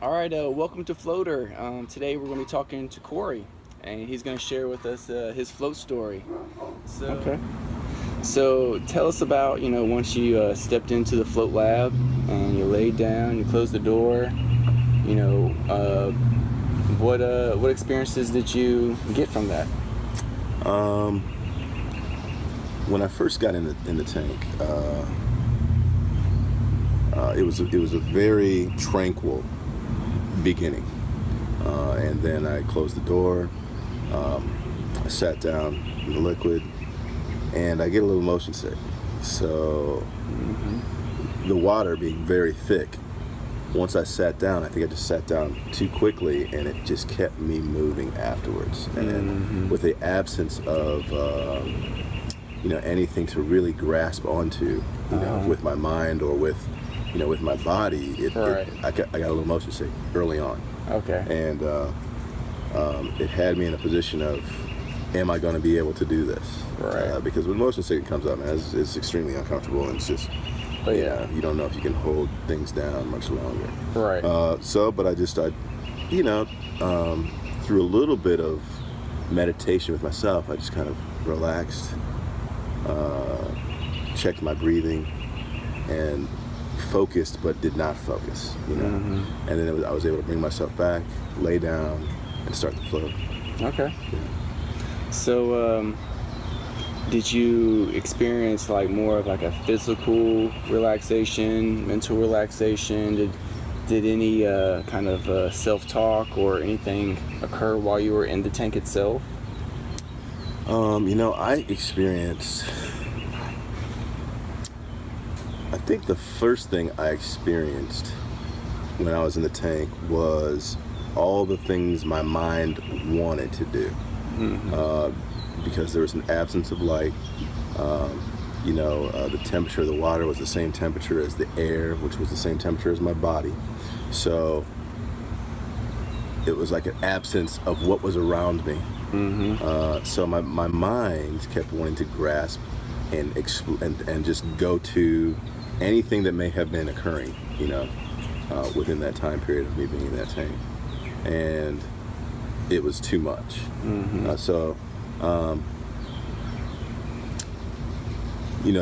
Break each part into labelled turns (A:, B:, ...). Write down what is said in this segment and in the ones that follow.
A: All right, welcome to Floater. Today we're going to be talking to Cory, and he's going to share with us his float story. So,
B: Okay.
A: so tell us about once you stepped into the float lab and you laid down, you closed the door. You know, what experiences did you get from that?
B: When I first got in the tank, it was a very tranquil beginning, and then I closed the door. I sat down in the liquid, and I get a little motion sick. So the water being very thick. Once I sat down, I think I just sat down too quickly, and it just kept me moving afterwards. And with the absence of anything to really grasp onto, with my mind or with my body, I got a little motion sick early on.
A: Okay.
B: And it had me in a position of, am I going to be able to do this?
A: Right.
B: Because when motion sickness comes up, man, it's extremely uncomfortable, and it's just, you don't know if you can hold things down much longer.
A: Right.
B: But I through a little bit of meditation with myself, I just kind of relaxed, checked my breathing, and focused but did not focus, and then I was able to bring myself back, lay down, and start the float.
A: Okay. So, did you experience more of a physical relaxation, mental relaxation? Did any kind of self-talk or anything occur while you were in the tank itself?
B: I experienced, I think the first thing I experienced when I was in the tank was all the things my mind wanted to do. Because there was an absence of light. The temperature of the water was the same temperature as the air, which was the same temperature as my body. So it was like an absence of what was around me. So my mind kept wanting to grasp and just go to anything that may have been occurring, within that time period of me being in that tank. And it was too much.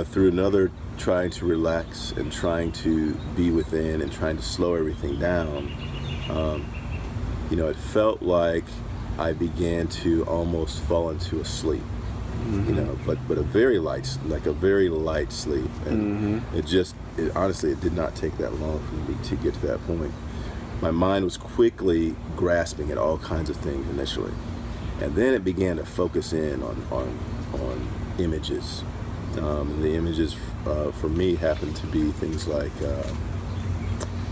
B: Through another trying to relax and trying to be within and trying to slow everything down, it felt like I began to almost fall into a sleep. But a very light sleep, and honestly, it did not take that long for me to get to that point. My mind was quickly grasping at all kinds of things initially, and then it began to focus in on images. The images for me happened to be things like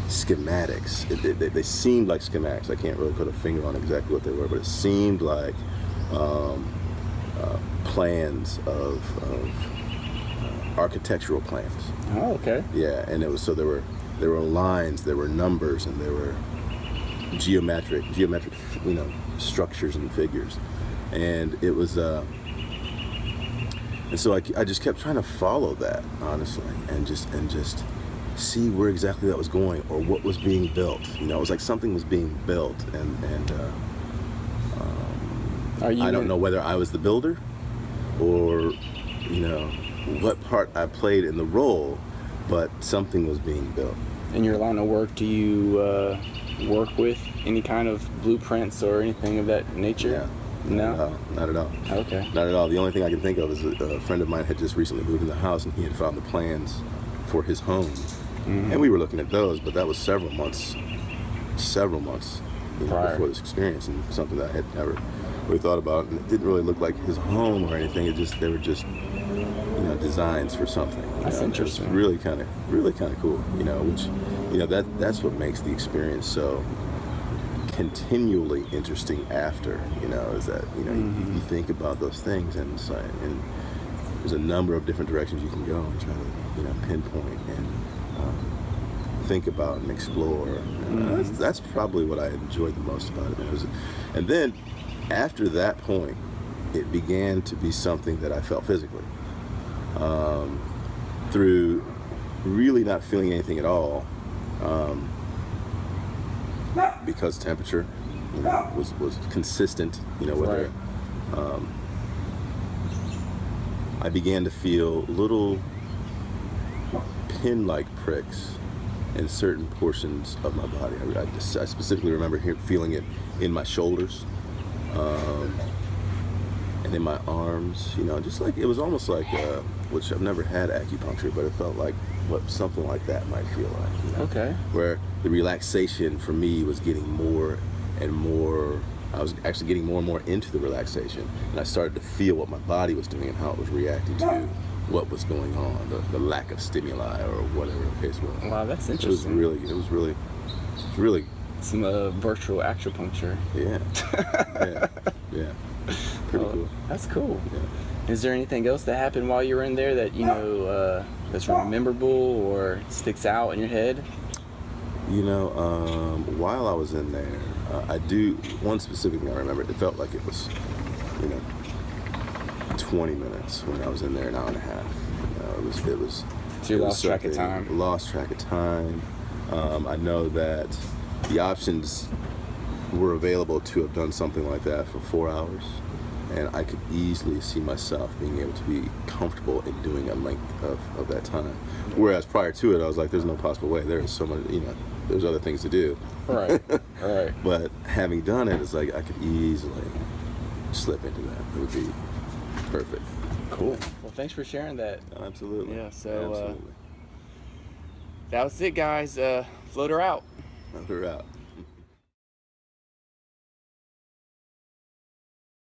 B: schematics. They seemed like schematics. I can't really put a finger on exactly what they were, but it seemed like plans of architectural plans.
A: Oh, okay.
B: Yeah, and it was there were lines, there were numbers, and there were geometric structures and figures, and it was and so I just kept trying to follow that, honestly, and just see where exactly that was going or what was being built. It was like something was being built, and I don't know whether I was the builder or what part I played in the role, but something was being built.
A: In your line of work, do you work with any kind of blueprints or anything of that nature?
B: Yeah.
A: No?
B: Not at all.
A: Okay.
B: Not at all. The only thing I can think of is a friend of mine had just recently moved in the house, and he had found the plans for his home. And we were looking at those, but that was several months before this experience, and something that I had never really thought about. And it didn't really look like his home or anything. They were just designs for something.
A: That's interesting.
B: It was really kind of cool. Which that's what makes the experience so continually interesting after, is that, you think about those things, and it's like, and there's a number of different directions you can go and try to, pinpoint and think about and explore. That's probably what I enjoyed the most about it. And then after that point, it began to be something that I felt physically. Through really not feeling anything at all, because temperature, was consistent, whether I began to feel little pin-like pricks in certain portions of my body. I specifically remember feeling it in my shoulders, and in my arms. Just like it was almost like, which I've never had acupuncture, but it felt like what something like that might feel like.
A: Okay.
B: Where the relaxation for me was getting more and more. I was actually getting more and more into the relaxation, and I started to feel what my body was doing and how it was reacting to what was going on, the lack of stimuli or whatever the case was.
A: Wow, that's interesting.
B: It was really
A: some virtual acupuncture.
B: Yeah. Pretty cool.
A: That's cool.
B: Yeah.
A: Is there anything else that happened while you were in there that that's memorable or sticks out in your head?
B: While I was in there, I do one specific thing I remember. It felt like it was, 20 minutes when I was in there, an hour and a half. It was.
A: So you lost track of time.
B: Lost track of time. I know that the options were available to have done something like that for 4 hours, and I could easily see myself being able to be comfortable in doing a length of that time. Whereas prior to it, I was like, there's no possible way. There's so much, there's other things to do.
A: Right.
B: But having done it, it's like I could easily slip into that. It would be perfect.
A: Cool. Well, thanks for sharing that.
B: Absolutely.
A: Yeah, so
B: Absolutely.
A: that was it, guys. Floater out.
B: Floater out.